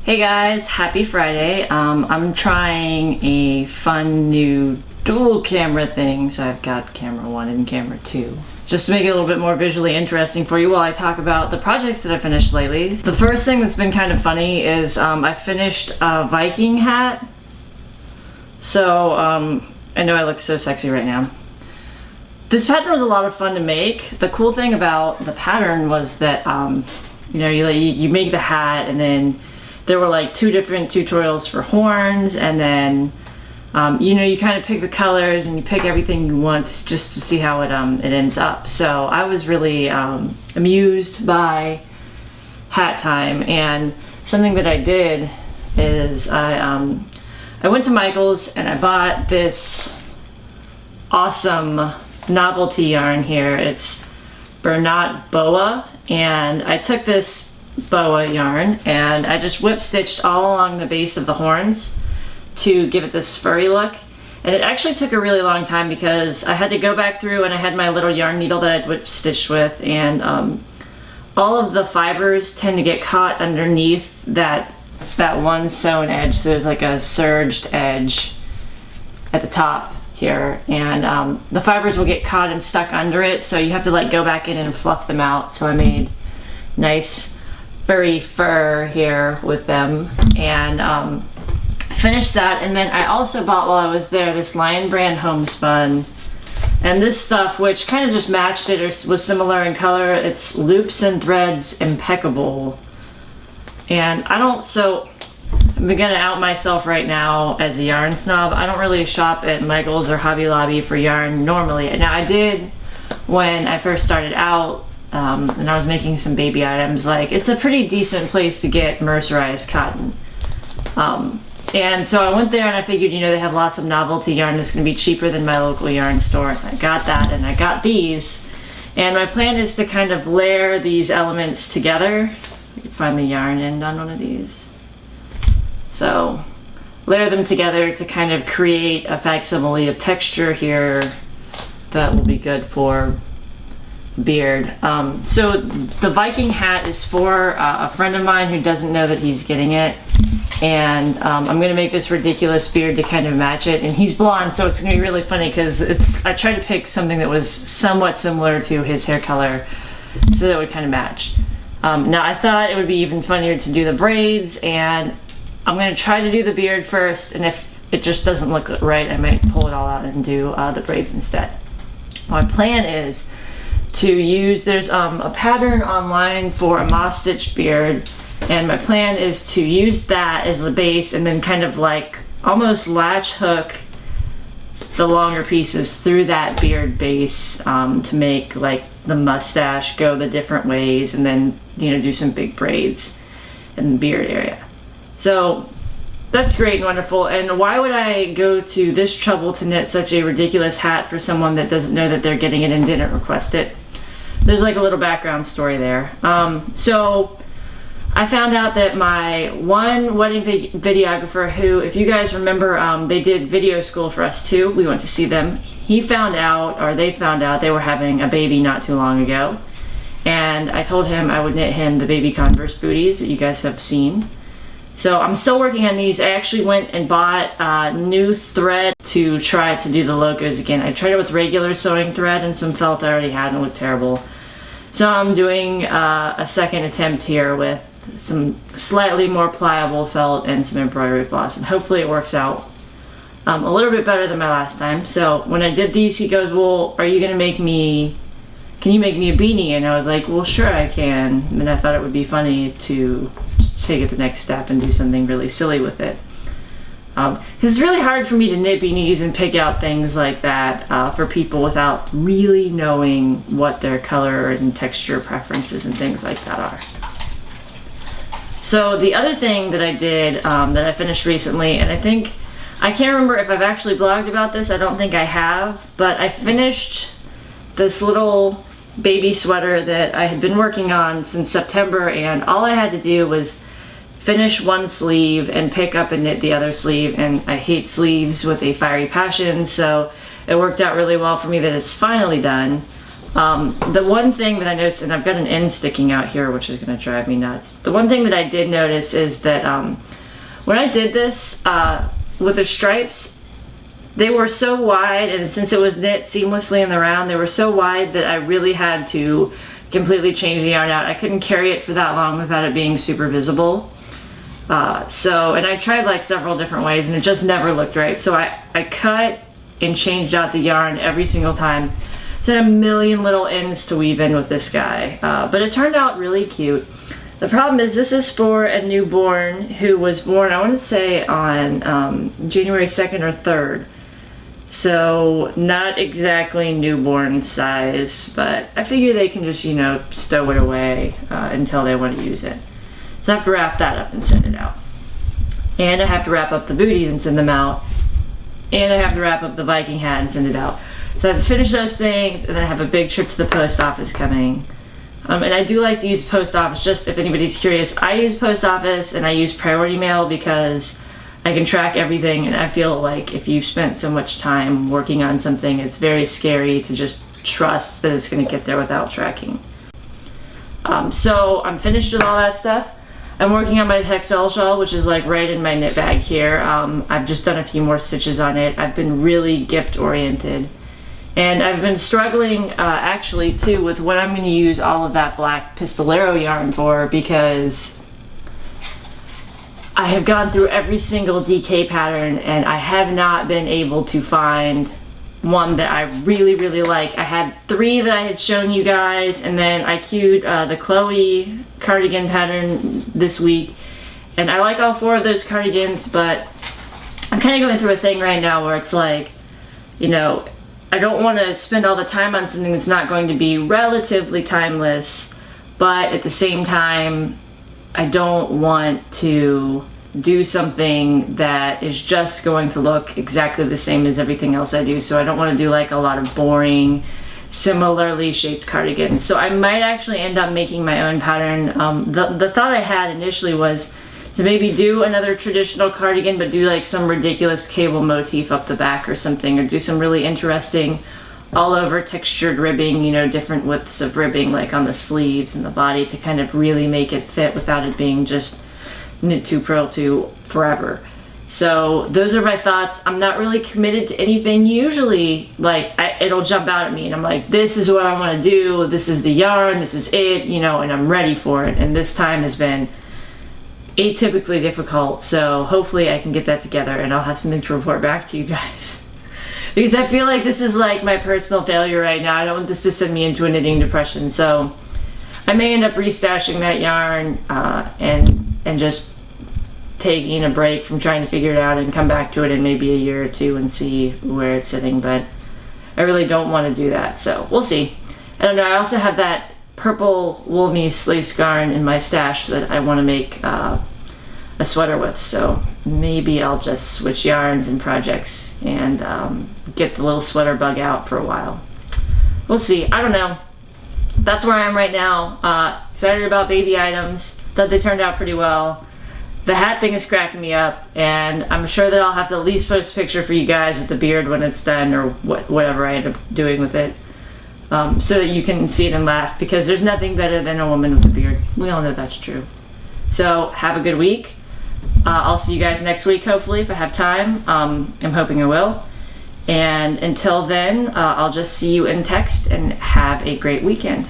Hey guys, happy Friday. I'm trying a fun new dual camera thing. So I've got camera 1 and camera 2. Just to make it a little bit more visually interesting for you while I talk about the projects that I finished lately. The first thing that's been kind of funny is I finished a Viking hat. So I know I look so sexy right now. This pattern was a lot of fun to make. The cool thing about the pattern was that you make the hat, and then there were like 2 different tutorials for horns, and then you kind of pick the colors and you pick everything you want just to see how it ends up. So I was really amused by hat time, and something that I did is I went to Michael's and I bought this awesome novelty yarn here. It's Bernat Boa, and I took this boa yarn and I just whip stitched all along the base of the horns to give it this furry look. And it actually took a really long time because I had to go back through and I had my little yarn needle that I'd whip stitched with, and all of the fibers tend to get caught underneath that one sewn edge. So there's like a serged edge at the top here, and the fibers will get caught and stuck under it, so you have to like go back in and fluff them out. So I made nice furry fur here with them, and finished that. And then I also bought, while I was there, this Lion Brand homespun, and this stuff, which kind of just matched it or was similar in color. It's Loops and Threads Impeccable, and I'm gonna out myself right now as a yarn snob. I don't really shop at Michael's or Hobby Lobby for yarn normally. Now I did when I first started out, and I was making some baby items. Like, it's a pretty decent place to get mercerized cotton. And so I went there and I figured, they have lots of novelty yarn that's gonna be cheaper than my local yarn store. And I got that, and I got these. And my plan is to kind of layer these elements together. You can find the yarn end on one of these. So layer them together to kind of create a facsimile of texture here that will be good for beard. So the Viking hat is for a friend of mine who doesn't know that he's getting it, and I'm gonna make this ridiculous beard to kind of match it. And he's blonde, so it's gonna be really funny because I tried to pick something that was somewhat similar to his hair color so that it would kind of match. Now I thought it would be even funnier to do the braids, and I'm gonna try to do the beard first, and if it just doesn't look right, I might pull it all out and do the braids instead. My plan is to use, there's a pattern online for a moss stitch beard, and my plan is to use that as the base and then kind of like almost latch hook the longer pieces through that beard base to make like the mustache go the different ways, and then do some big braids in the beard area. So that's great and wonderful. And why would I go to this trouble to knit such a ridiculous hat for someone that doesn't know that they're getting it and didn't request it? There's like a little background story there. So I found out that my one wedding videographer, who, if you guys remember, they did video school for us too. We went to see them. They found out they were having a baby not too long ago. And I told him I would knit him the baby Converse booties that you guys have seen. So I'm still working on these. I actually went and bought new thread to try to do the logos again. I tried it with regular sewing thread and some felt I already had, and it looked terrible. So I'm doing a second attempt here with some slightly more pliable felt and some embroidery floss, and hopefully it works out a little bit better than my last time. So when I did these, he goes, well, can you make me a beanie? And I was like, well, sure I can. And I thought it would be funny to take it the next step and do something really silly with it. It's really hard for me to knit beanies and pick out things like that for people without really knowing what their color and texture preferences and things like that are. So the other thing that I did that I finished recently, and I can't remember if I've actually blogged about this, I don't think I have, but I finished this little baby sweater that I had been working on since September, and all I had to do was finish one sleeve and pick up and knit the other sleeve, and I hate sleeves with a fiery passion, so it worked out really well for me that it's finally done. The one thing that I noticed, and I've got an end sticking out here, which is going to drive me nuts. The one thing that I did notice is that when I did this with the stripes, they were so wide, and since it was knit seamlessly in the round, they were so wide that I really had to completely change the yarn out. I couldn't carry it for that long without it being super visible. And I tried like several different ways, and it just never looked right. So I cut and changed out the yarn every single time. So I had a million little ends to weave in with this guy, but it turned out really cute. The problem is this is for a newborn who was born, I want to say on January 2nd or 3rd. So not exactly newborn size, but I figure they can just, you know, stow it away until they want to use it. So I have to wrap that up and send it out. And I have to wrap up the booties and send them out. And I have to wrap up the Viking hat and send it out. So I have to finish those things, and then I have a big trip to the post office coming. And I do like to use the post office, just if anybody's curious. I use post office and I use priority mail because I can track everything, and I feel like if you've spent so much time working on something, it's very scary to just trust that it's going to get there without tracking. So I'm finished with all that stuff. I'm working on my Texel shawl, which is like right in my knit bag here. I've just done a few more stitches on it. I've been really gift oriented. And I've been struggling actually too with what I'm going to use all of that black pistolero yarn for, because I have gone through every single DK pattern and I have not been able to find one that I really, really like. I had 3 that I had shown you guys, and then I queued the Chloe cardigan pattern this week. And I like all 4 of those cardigans, but I'm kind of going through a thing right now where it's like, you know, I don't want to spend all the time on something that's not going to be relatively timeless, but at the same time, I don't want to do something that is just going to look exactly the same as everything else I do. So I don't want to do like a lot of boring, similarly shaped cardigans. So I might actually end up making my own pattern. The thought I had initially was to maybe do another traditional cardigan, but do like some ridiculous cable motif up the back or something, or do some really interesting all over textured ribbing, you know, different widths of ribbing like on the sleeves and the body to kind of really make it fit without it being just knit to, purl to forever. So those are my thoughts. I'm not really committed to anything. Usually like it'll jump out at me and I'm like, this is what I want to do, this is the yarn, this is it, you know, and I'm ready for it. And this time has been atypically difficult, so hopefully I can get that together and I'll have something to report back to you guys. Because I feel like this is like my personal failure right now. I don't want this to send me into a knitting depression, so I may end up restashing that yarn and just taking a break from trying to figure it out and come back to it in maybe a year or 2 and see where it's sitting, but I really don't want to do that, so we'll see. I don't know, I also have that purple wool lace yarn in my stash that I want to make a sweater with, so maybe I'll just switch yarns and projects and get the little sweater bug out for a while. We'll see. I don't know. That's where I am right now. Excited about baby items. Thought they turned out pretty well. The hat thing is cracking me up, and I'm sure that I'll have to at least post a picture for you guys with the beard when it's done, or whatever I end up doing with it. So that you can see it and laugh, because there's nothing better than a woman with a beard. We all know that's true. So have a good week. I'll see you guys next week, hopefully, if I have time. I'm hoping I will. And until then, I'll just see you in text, and have a great weekend.